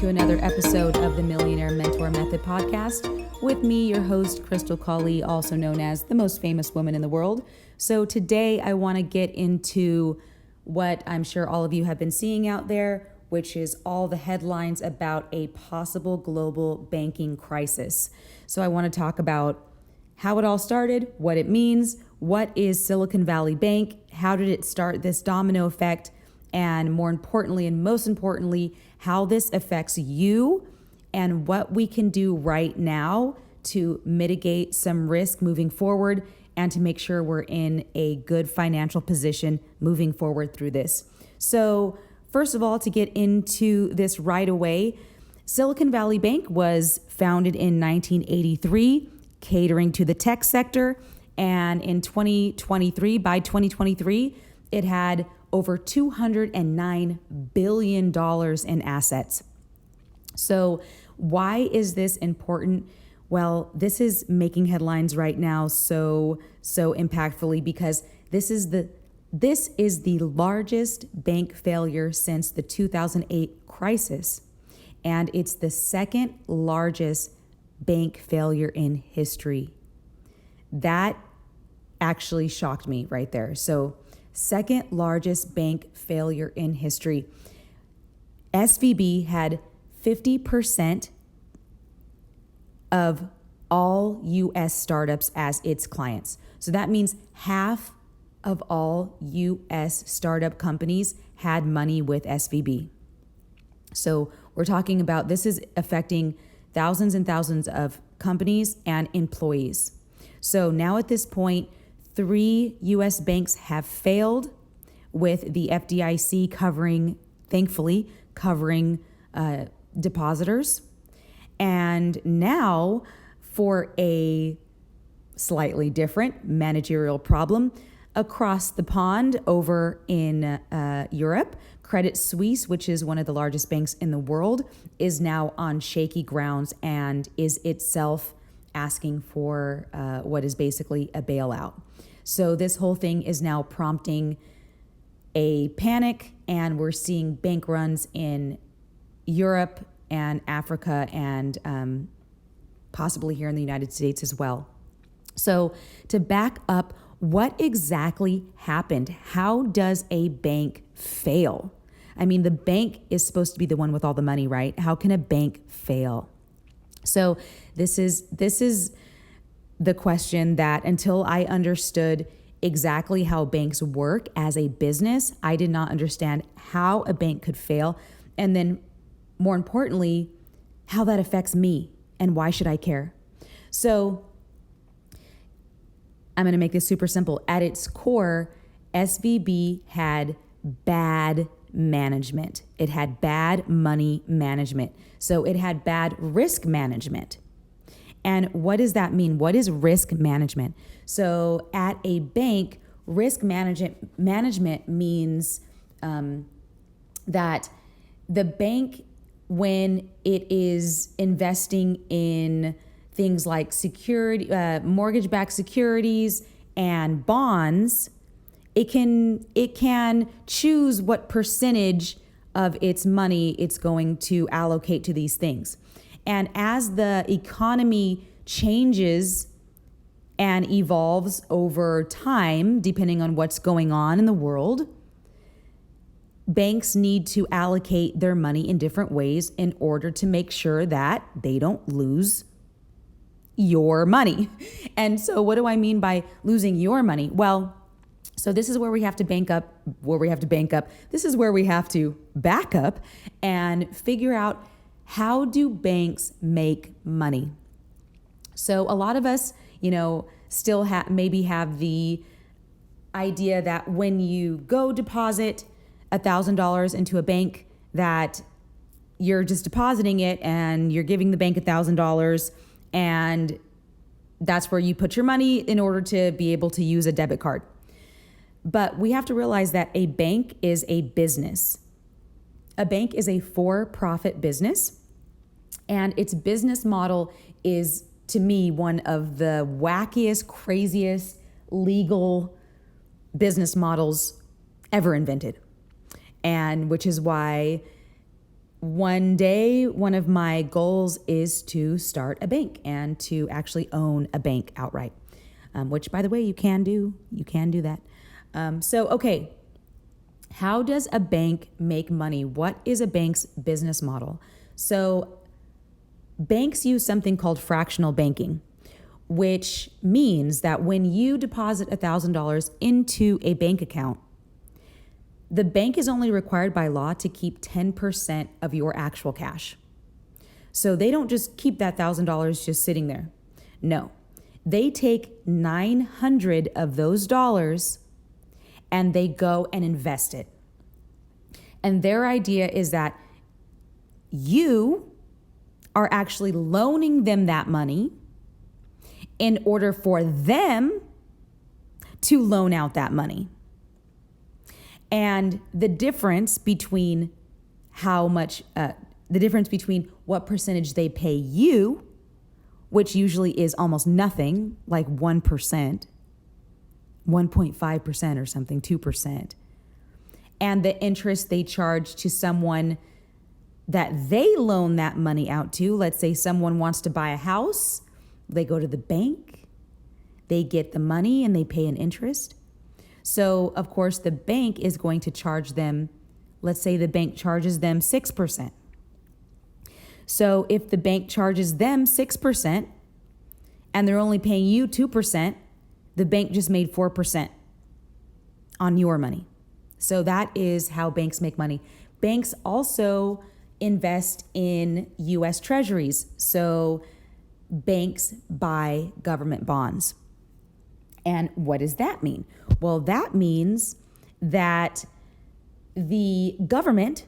to another episode of the Millionaire Mentor Method podcast with me, your host, Krystal, also known as the most famous woman in the world. So today I want to get into what I'm sure all of you have been seeing out there, which is all the headlines about a possible global banking crisis. So I want to talk about how it all started, what it means, what is Silicon Valley Bank, how did it start this domino effect, and more importantly, and most importantly, how this affects you and what we can do right now to mitigate some risk moving forward and to make sure we're in a good financial position moving forward through this. So first of all, to get into this right away, Silicon Valley Bank was founded in 1983, catering to the tech sector. And in 2023, by 2023, it had over $209 billion in assets. So why is this important? Well, this is making headlines right now so impactfully because this is the largest bank failure since the 2008 crisis. And it's the second largest bank failure in history. That actually shocked me right there. So second largest bank failure in history. SVB had 50% of all U.S. startups as its clients. So that means half of all U.S. startup companies had money with SVB. So we're talking about this is affecting thousands and thousands of companies and employees. So now at this point, 3 U.S. banks have failed with the FDIC thankfully covering depositors. And now for a slightly different managerial problem across the pond over in Europe, Credit Suisse, which is one of the largest banks in the world, is now on shaky grounds and is itself asking for what is basically a bailout. So this whole thing is now prompting a panic, and we're seeing bank runs in Europe and Africa and possibly here in the United States as well. So to back up, what exactly happened? How does a bank fail? I mean, the bank is supposed to be the one with all the money, right? How can a bank fail? So this is the question that until I understood exactly how banks work as a business, I did not understand how a bank could fail. And then more importantly, how that affects me and why should I care? So I'm going to make this super simple. At its core, SVB had bad management. It had bad money management. So it had bad risk management. And what does that mean? What is risk management? So at a bank, risk management means that the bank, when it is investing in things like security, mortgage-backed securities and bonds, it can choose what percentage of its money it's going to allocate to these things. And as the economy changes and evolves over time, depending on what's going on in the world, banks need to allocate their money in different ways in order to make sure that they don't lose your money. And so what do I mean by losing your money? Well, so this is where we have to This is where we have to back up and figure out, how do banks make money? So a lot of us, still maybe have the idea that when you go deposit $1,000 into a bank, that you're just depositing it and you're giving the bank $1,000, and that's where you put your money in order to be able to use a debit card. But we have to realize that a bank is a business. A bank is a for-profit business, and its business model is, to me, one of the wackiest, craziest legal business models ever invented. And which is why one day, one of my goals is to start a bank and to actually own a bank outright, which, by the way, you can do. You can do that. Okay, how does a bank make money? What is a bank's business model? So banks use something called fractional banking, which means that when you deposit $1,000 into a bank account, the bank is only required by law to keep 10% of your actual cash. So they don't just keep that $1,000 just sitting there. No, they take 900 of those dollars and they go and invest it. And their idea is that you are actually loaning them that money in order for them to loan out that money. And the difference between what percentage they pay you, which usually is almost nothing, like 1%, 1.5% or something, 2%, and the interest they charge to someone that they loan that money out to. Let's say someone wants to buy a house, they go to the bank, they get the money and they pay an interest. So, of course, the bank is going to charge them, let's say the bank charges them 6%. So if the bank charges them 6% and they're only paying you 2%, the bank just made 4% on your money. So that is how banks make money. Banks also invest in U.S. treasuries. So banks buy government bonds. And what does that mean? Well, that means that the government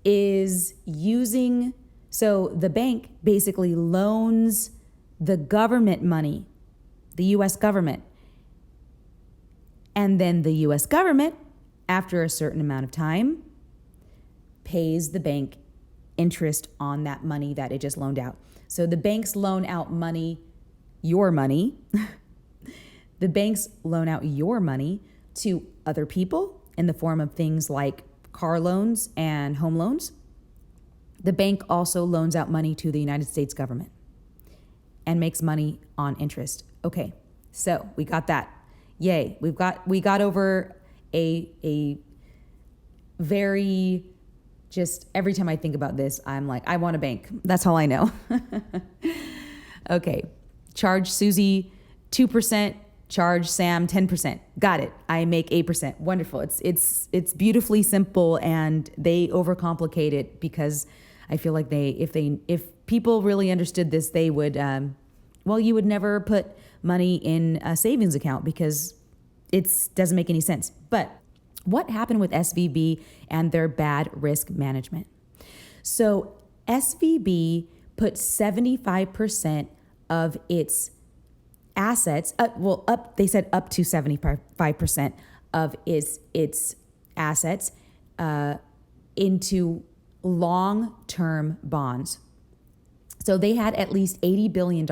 is using, so the bank basically loans the government money, the U.S. government. And then the U.S. government, after a certain amount of time, pays the bank interest on that money that it just loaned out. So the banks loan out money, your money. The banks loan out your money to other people in the form of things like car loans and home loans. The bank also loans out money to the United States government and makes money on interest. Okay, so we got that. Yay, we got over a very, just every time I think about this, I'm like, I want a bank. That's all I know. Okay, charge Susie 2%. Charge Sam 10%. Got it. I make 8%. Wonderful. It's beautifully simple, and they overcomplicate it because I feel like if people really understood this, they would you would never put money in a savings account because it doesn't make any sense. But what happened with SVB and their bad risk management? So SVB put 75% of its assets, they said up to 75% of its assets into long-term bonds. So they had at least $80 billion.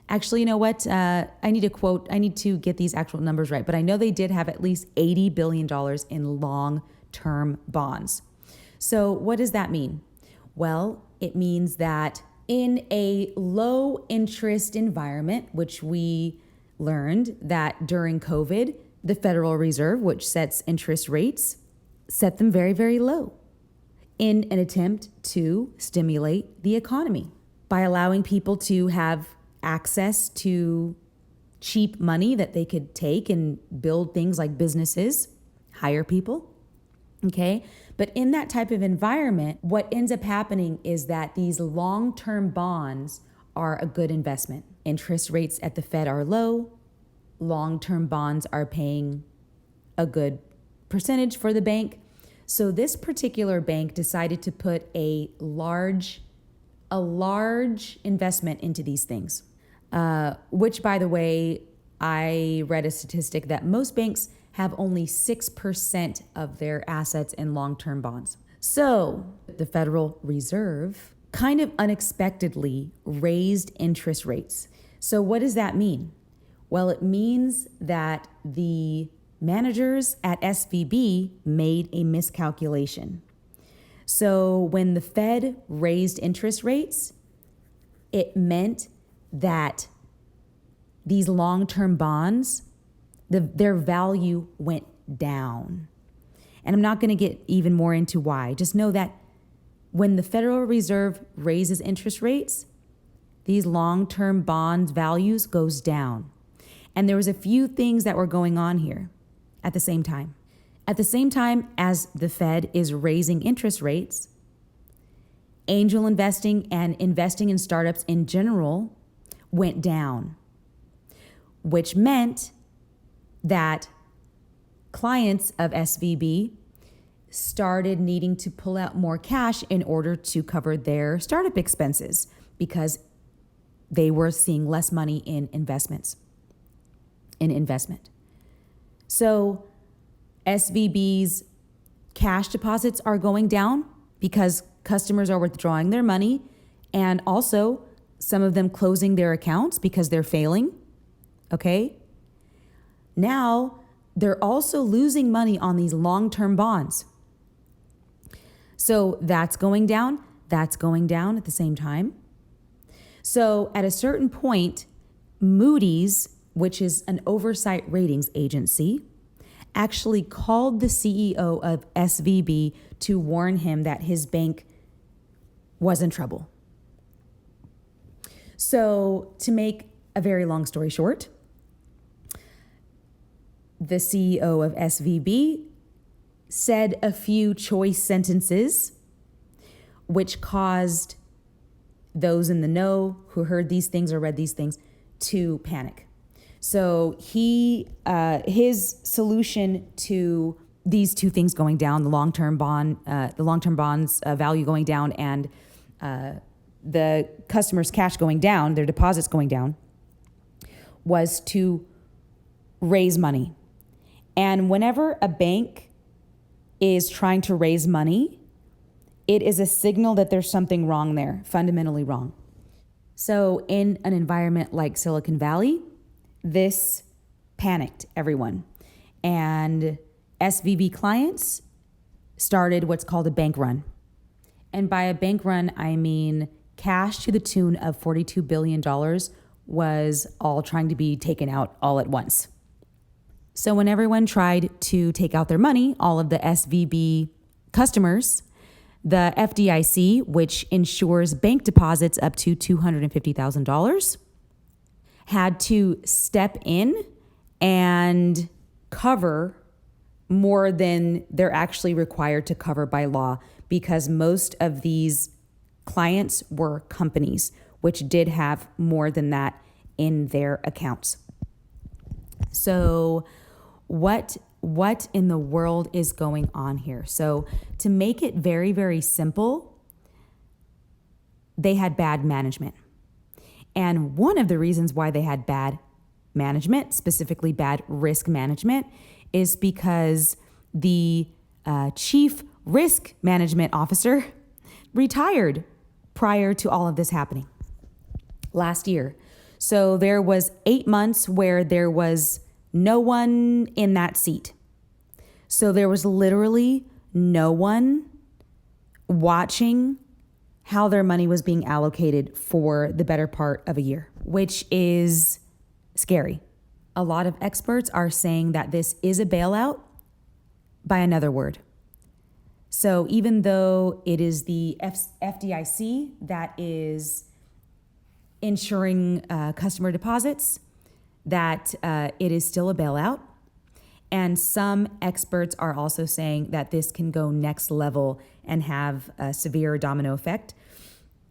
Actually, you know what? I need to get these actual numbers right, but I know they did have at least $80 billion in long-term bonds. So what does that mean? Well, it means that in a low interest environment, which we learned that during COVID, the Federal Reserve, which sets interest rates, set them very, very low in an attempt to stimulate the economy by allowing people to have access to cheap money that they could take and build things like businesses, hire people. Okay. But in that type of environment, what ends up happening is that these long-term bonds are a good investment. Interest rates at the Fed are low. Long-term bonds are paying a good percentage for the bank. So this particular bank decided to put a large investment into these things, which, by the way, I read a statistic that most banks have only 6% of their assets in long-term bonds. So the Federal Reserve kind of unexpectedly raised interest rates. So what does that mean? Well, it means that the managers at SVB made a miscalculation. So when the Fed raised interest rates, it meant that these long-term bonds, their value went down. And I'm not going to get even more into why. Just know that when the Federal Reserve raises interest rates, these long-term bond values goes down. And there was a few things that were going on here at the same time. At the same time as the Fed is raising interest rates, angel investing and investing in startups in general went down, which meant that clients of SVB started needing to pull out more cash in order to cover their startup expenses because they were seeing less money in investment. So SVB's cash deposits are going down because customers are withdrawing their money, and also some of them closing their accounts because they're failing. Okay? Now, they're also losing money on these long-term bonds. So that's going down at the same time. So at a certain point, Moody's, which is an oversight ratings agency, actually called the CEO of SVB to warn him that his bank was in trouble. So to make a very long story short, the CEO of SVB said a few choice sentences which caused those in the know who heard these things or read these things to panic. So his solution to these two things going down, the long-term bonds value going down, and the customers' cash going down, their deposits going down, was to raise money. And whenever a bank is trying to raise money, it is a signal that there's something wrong there, fundamentally wrong. So in an environment like Silicon Valley, this panicked everyone. And SVB clients started what's called a bank run. And by a bank run, I mean cash to the tune of $42 billion was all trying to be taken out all at once. So when everyone tried to take out their money, all of the SVB customers, the FDIC, which insures bank deposits up to $250,000, had to step in and cover more than they're actually required to cover by law, because most of these clients were companies, which did have more than that in their accounts. So what in the world is going on here? So to make it very, very simple, they had bad management. And one of the reasons why they had bad management, specifically bad risk management, is because the chief risk management officer retired prior to all of this happening last year. So there was 8 months where there was no one in that seat. So there was literally no one watching how their money was being allocated for the better part of a year, which is scary. A lot of experts are saying that this is a bailout by another word. So even though it is the FDIC that is insuring customer deposits, that it is still a bailout. And some experts are also saying that this can go next level and have a severe domino effect.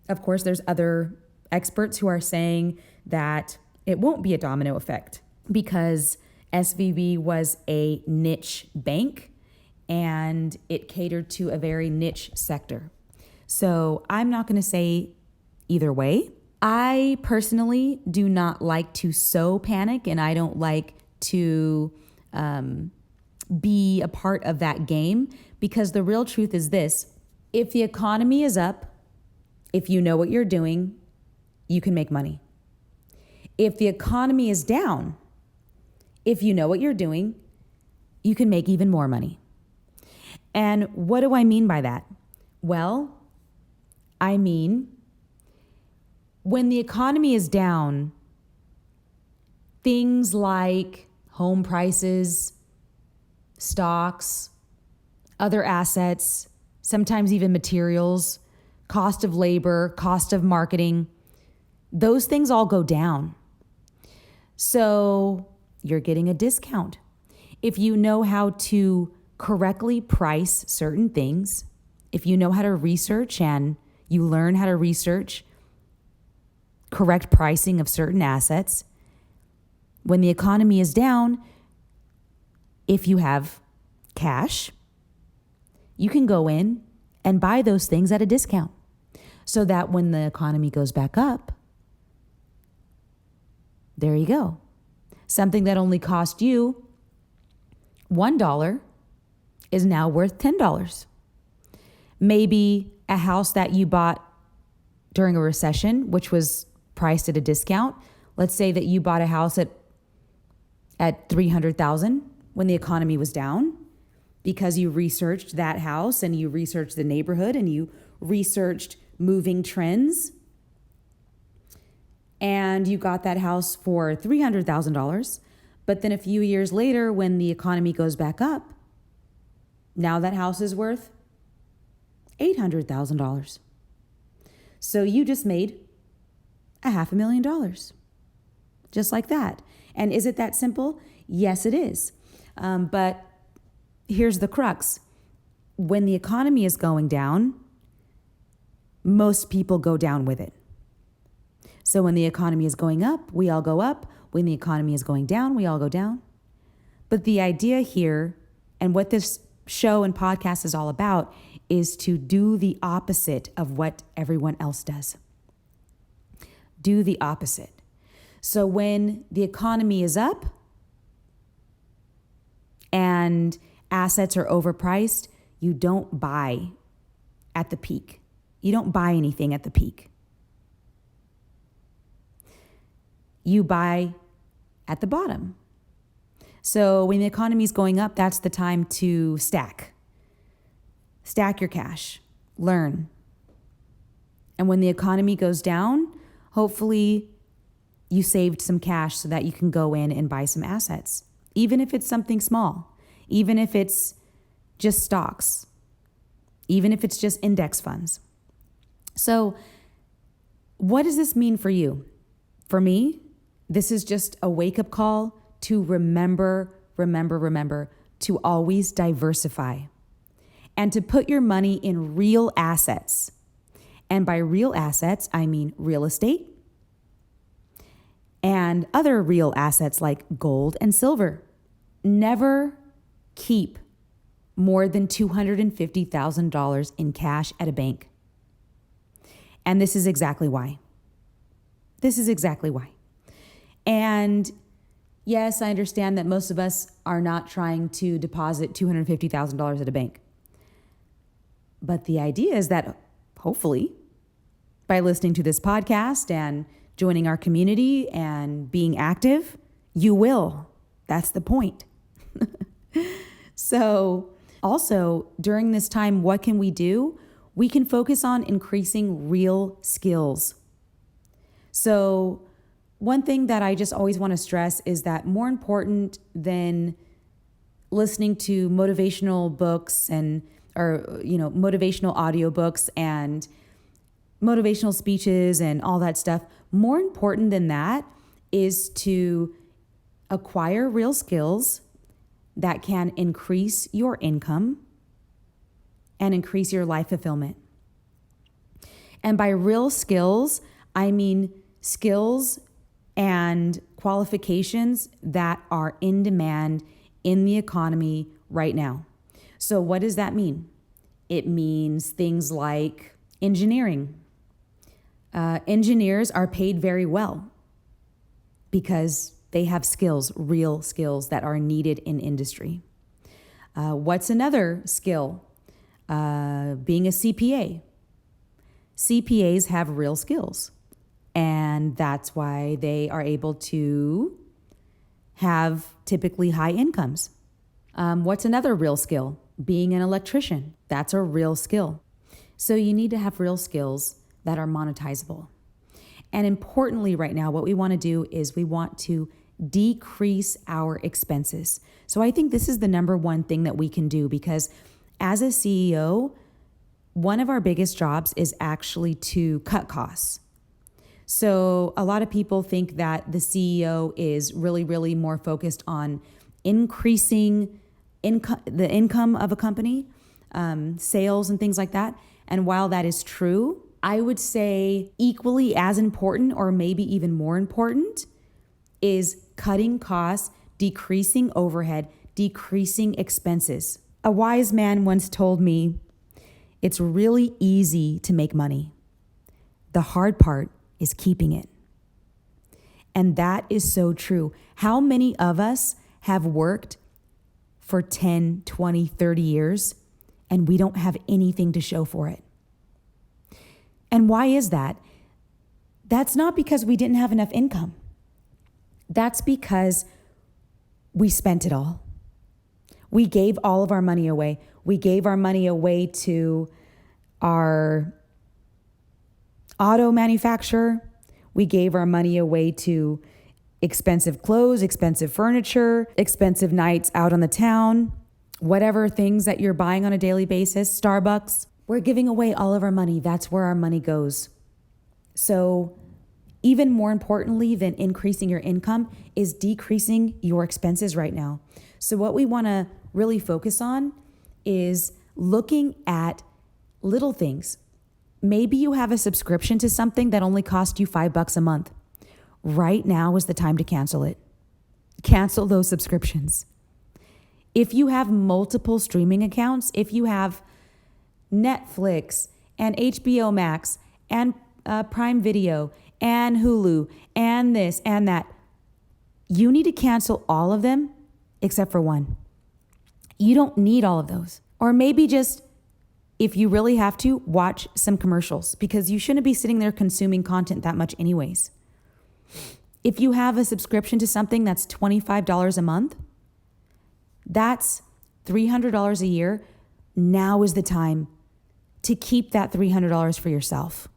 Of course, there's other experts who are saying that it won't be a domino effect because SVB was a niche bank and it catered to a very niche sector. So I'm not going to say either way. I personally do not like to sow panic, and I don't like to be a part of that game, because the real truth is this: if the economy is up, if you know what you're doing, you can make money. If the economy is down, if you know what you're doing, you can make even more money. And what do I mean by that? Well, I mean, when the economy is down, things like home prices, stocks, other assets, sometimes even materials, cost of labor, cost of marketing, those things all go down. So you're getting a discount. If you know how to correctly price certain things, if you know how to research and you learn how to research correct pricing of certain assets, when the economy is down, if you have cash, you can go in and buy those things at a discount so that when the economy goes back up, there you go. Something that only cost you $1 is now worth $10. Maybe a house that you bought during a recession, which was priced at a discount. Let's say that you bought a house at $300,000 when the economy was down because you researched that house and you researched the neighborhood and you researched moving trends. And you got that house for $300,000. But then a few years later, when the economy goes back up, now that house is worth $800,000. So you just made $500,000. Just like that. And is it that simple? Yes, it is. But here's the crux. When the economy is going down, most people go down with it. So when the economy is going up, we all go up. When the economy is going down, we all go down. But the idea here, and what this show and podcast is all about, is to do the opposite of what everyone else does. Do the opposite. So when the economy is up and assets are overpriced, you don't buy at the peak. You don't buy anything at the peak. You buy at the bottom. So when the economy is going up, that's the time to stack. Stack your cash. Learn. And when the economy goes down, hopefully you saved some cash so that you can go in and buy some assets. Even if it's something small. Even if it's just stocks. Even if it's just index funds. So what does this mean for you? For me, this is just a wake-up call to remember to always diversify and to put your money in real assets. And by real assets, I mean real estate and other real assets like gold and silver. Never keep more than $250,000 in cash at a bank. And this is exactly why. And yes, I understand that most of us are not trying to deposit $250,000 at a bank. But the idea is that hopefully by listening to this podcast and joining our community and being active, you will. That's the point. So also during this time, what can we do? We can focus on increasing real skills. So one thing that I just always want to stress is that more important than listening to motivational books or motivational audiobooks and motivational speeches and all that stuff, more important than that is to acquire real skills that can increase your income and increase your life fulfillment. And by real skills, I mean skills and qualifications that are in demand in the economy right now. So what does that mean? It means things like engineering. Engineers are paid very well because they have skills, real skills that are needed in industry. What's another skill? Being a CPA. CPAs have real skills. And that's why they are able to have typically high incomes. What's another real skill? Being an electrician. That's a real skill. So you need to have real skills that are monetizable. And importantly, right now, what we want to do is we want to decrease our expenses. So I think this is the number one thing that we can do, because as a CEO, one of our biggest jobs is actually to cut costs. So a lot of people think that the CEO is really, really more focused on increasing the income of a company, sales and things like that. And while that is true, I would say equally as important, or maybe even more important, is cutting costs, decreasing overhead, decreasing expenses. A wise man once told me, it's really easy to make money. The hard part is keeping it. And that is so true. How many of us have worked for 10, 20, 30 years and we don't have anything to show for it? And why is that? That's not because we didn't have enough income. That's because we spent it all. We gave all of our money away. We gave our money away to our auto manufacturer. We gave our money away to expensive clothes, expensive furniture, expensive nights out on the town, whatever things that you're buying on a daily basis, Starbucks. We're giving away all of our money. That's where our money goes. So even more importantly than increasing your income is decreasing your expenses right now. So what we want to really focus on is looking at little things. Maybe you have a subscription to something that only costs you $5 a month. Right now is the time to cancel it. Cancel those subscriptions. If you have multiple streaming accounts, if you have Netflix and HBO Max and Prime Video and Hulu and this and that, you need to cancel all of them except for one. You don't need all of those. Or maybe just, if you really have to, watch some commercials, because you shouldn't be sitting there consuming content that much anyways. If you have a subscription to something that's $25 a month, that's $300 a year. Now is the time to keep that $300 for yourself.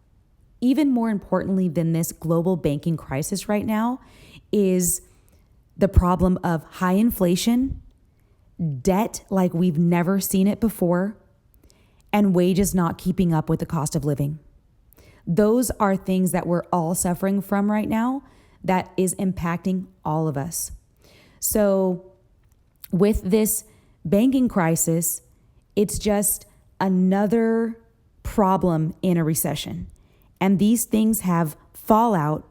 Even more importantly than this global banking crisis right now is the problem of high inflation, debt like we've never seen it before, and wages not keeping up with the cost of living. Those are things that we're all suffering from right now that is impacting all of us. So with this banking crisis, it's just another problem in a recession. And these things have fallout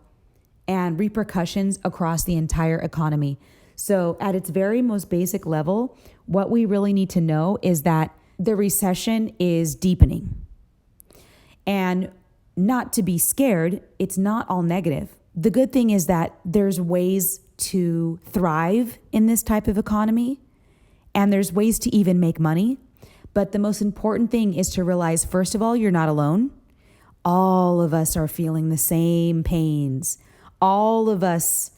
and repercussions across the entire economy. So at its very most basic level, what we really need to know is that the recession is deepening. And not to be scared, it's not all negative. The good thing is that there's ways to thrive in this type of economy, and there's ways to even make money. But the most important thing is to realize, first of all, you're not alone. All of us are feeling the same pains. All of us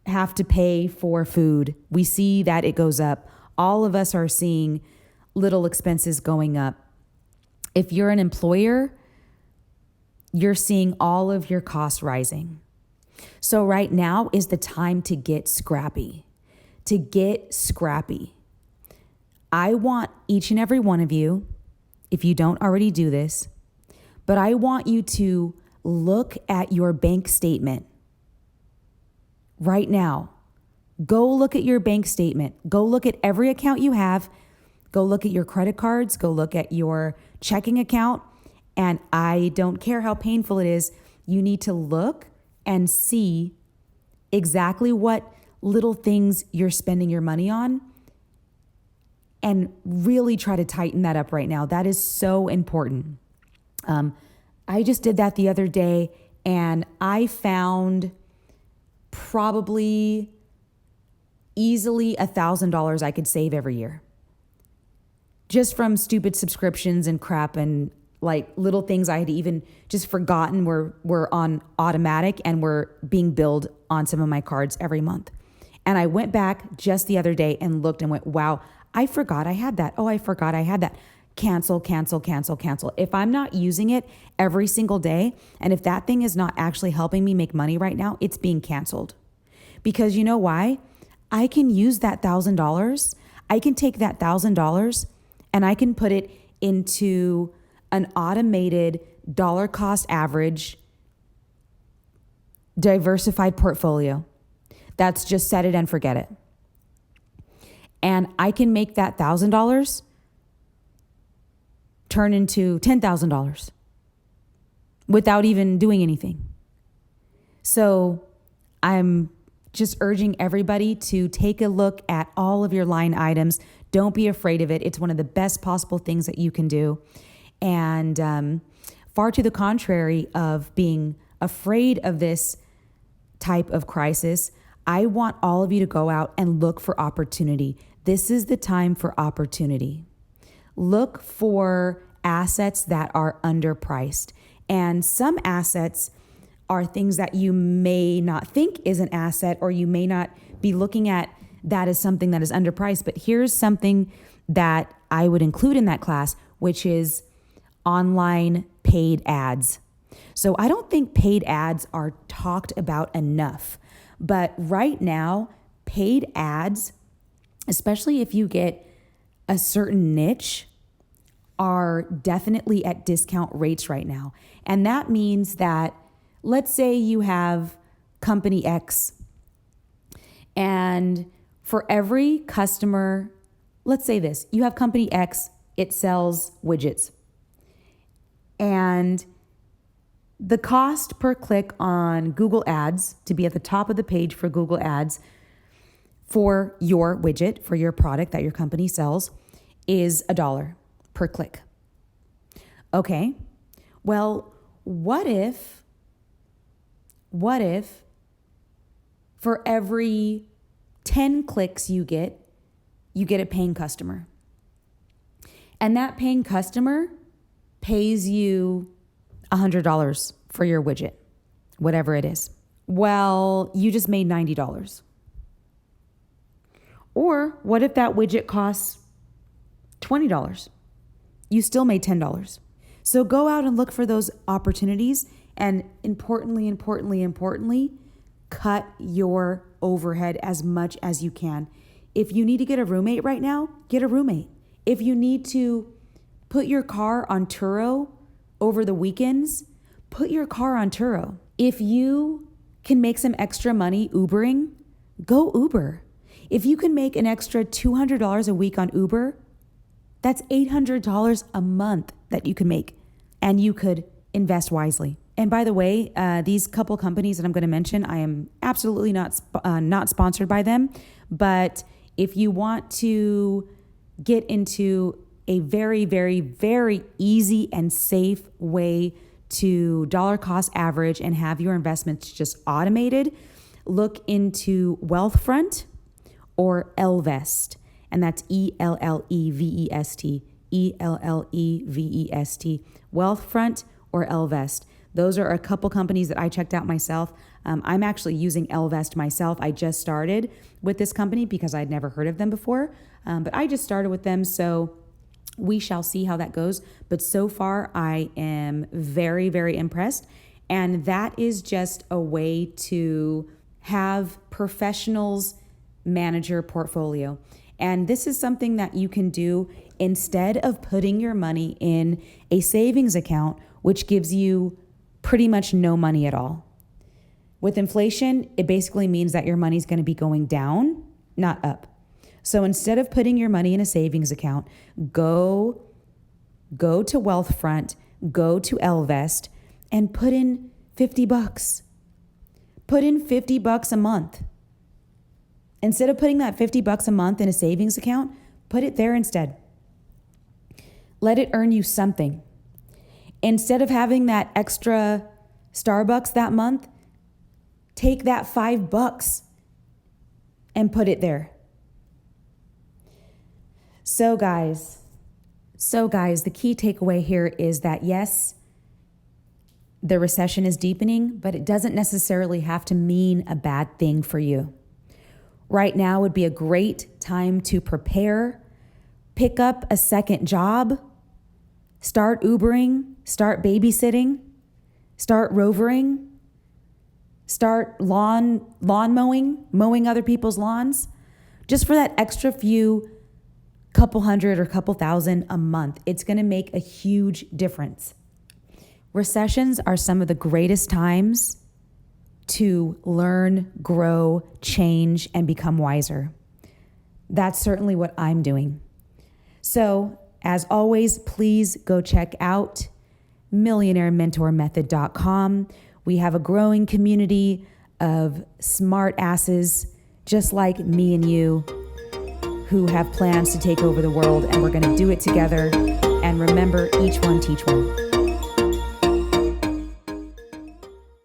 have to pay for food. We see that it goes up. All of us are seeing little expenses going up. If you're an employer, you're seeing all of your costs rising. So right now is the time to get scrappy. I want each and every one of you, if you don't already do this, but I want you to look at your bank statement right now. Go look at your bank statement. Go look at every account you have. Go look at your credit cards. Go look at your checking account. And I don't care how painful it is, you need to look and see exactly what little things you're spending your money on, and really try to tighten that up right now. That is so important. I just did that the other day, and I found probably easily $1,000 I could save every year, just from stupid subscriptions and crap, and like little things I had even just forgotten were on automatic and were being billed on some of my cards every month. And I went back just the other day and looked and went, wow, I forgot I had that. Oh, I forgot I had that. cancel, cancel, cancel, cancel. If I'm not using it every single day, and if that thing is not actually helping me make money right now, it's being canceled. Because you know why? I can use that $1,000. I can take that $1,000 and I can put it into an automated dollar cost average diversified portfolio. That's just set it and forget it. And I can make that $1,000 turn into $10,000 without even doing anything. So I'm just urging everybody to take a look at all of your line items. Don't be afraid of it. It's one of the best possible things that you can do. And far to the contrary of being afraid of this type of crisis, I want all of you to go out and look for opportunity. This is the time for opportunity. Look for assets that are underpriced. And some assets are things that you may not think is an asset, or you may not be looking at that as something that is underpriced. But here's something that I would include in that class, which is online paid ads. So I don't think paid ads are talked about enough. But right now, paid ads, especially if you get a certain niche, are definitely at discount rates right now. And that means that, let's say you have company X, and for every customer, let's say this, you have company X, it sells widgets. And the cost per click on Google Ads to be at the top of the page for Google Ads for your widget, for your product that your company sells, is $1 per click. Okay, well, what if for every 10 clicks you get a paying customer? And that paying customer pays you $100 for your widget, whatever it is. Well, you just made $90. Or what if that widget costs $20? You still made $10. So go out and look for those opportunities. And importantly, cut your overhead as much as you can. If you need to get a roommate right now, get a roommate. If you need to put your car on Turo over the weekends, put your car on Turo. If you can make some extra money Ubering, go Uber. If you can make an extra $200 a week on Uber, that's $800 a month that you can make, and you could invest wisely. And by the way, these couple companies that I'm going to mention, I am absolutely not sponsored by them. But if you want to get into a very, very, very easy and safe way to dollar cost average and have your investments just automated, look into Wealthfront or Ellevest. And that's Ellevest, Ellevest, Wealthfront or Ellevest. Those are a couple companies that I checked out myself. I'm actually using Ellevest myself. I just started with this company because I'd never heard of them before, but I just started with them. So we shall see how that goes. But so far, I am very, very impressed. And that is just a way to have professionals manage your portfolio. And this is something that you can do instead of putting your money in a savings account, which gives you pretty much no money at all. With inflation, it basically means that your money's going to be going down, not up. So instead of putting your money in a savings account, go to Wealthfront, go to Ellevest, and put in $50. Put in $50 a month. Instead of putting that $50 a month in a savings account, put it there instead. Let it earn you something. Instead of having that extra Starbucks that month, take that $5 and put it there. So guys, the key takeaway here is that yes, the recession is deepening, but it doesn't necessarily have to mean a bad thing for you. Right now would be a great time to prepare, pick up a second job, Start Ubering, start babysitting, start rovering, start lawn mowing other people's lawns, just for that extra few couple hundred or couple thousand a month. It's going to make a huge difference. Recessions are some of the greatest times to learn, grow, change, and become wiser. That's certainly what I'm doing. So, as always, please go check out millionairementormethod.com. We have a growing community of smart asses just like me and you who have plans to take over the world, and we're going to do it together. And remember, each one teach one.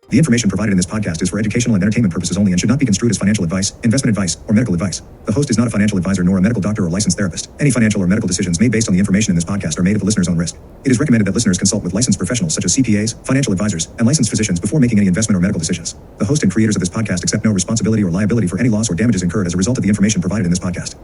The information provided in this podcast is for educational and entertainment purposes only and should not be construed as financial advice, investment advice, or medical advice. The host is not a financial advisor nor a medical doctor or licensed therapist. Any financial or medical decisions made based on the information in this podcast are made at the listener's own risk. It is recommended that listeners consult with licensed professionals such as CPAs, financial advisors, and licensed physicians before making any investment or medical decisions. The host and creators of this podcast accept no responsibility or liability for any loss or damages incurred as a result of the information provided in this podcast.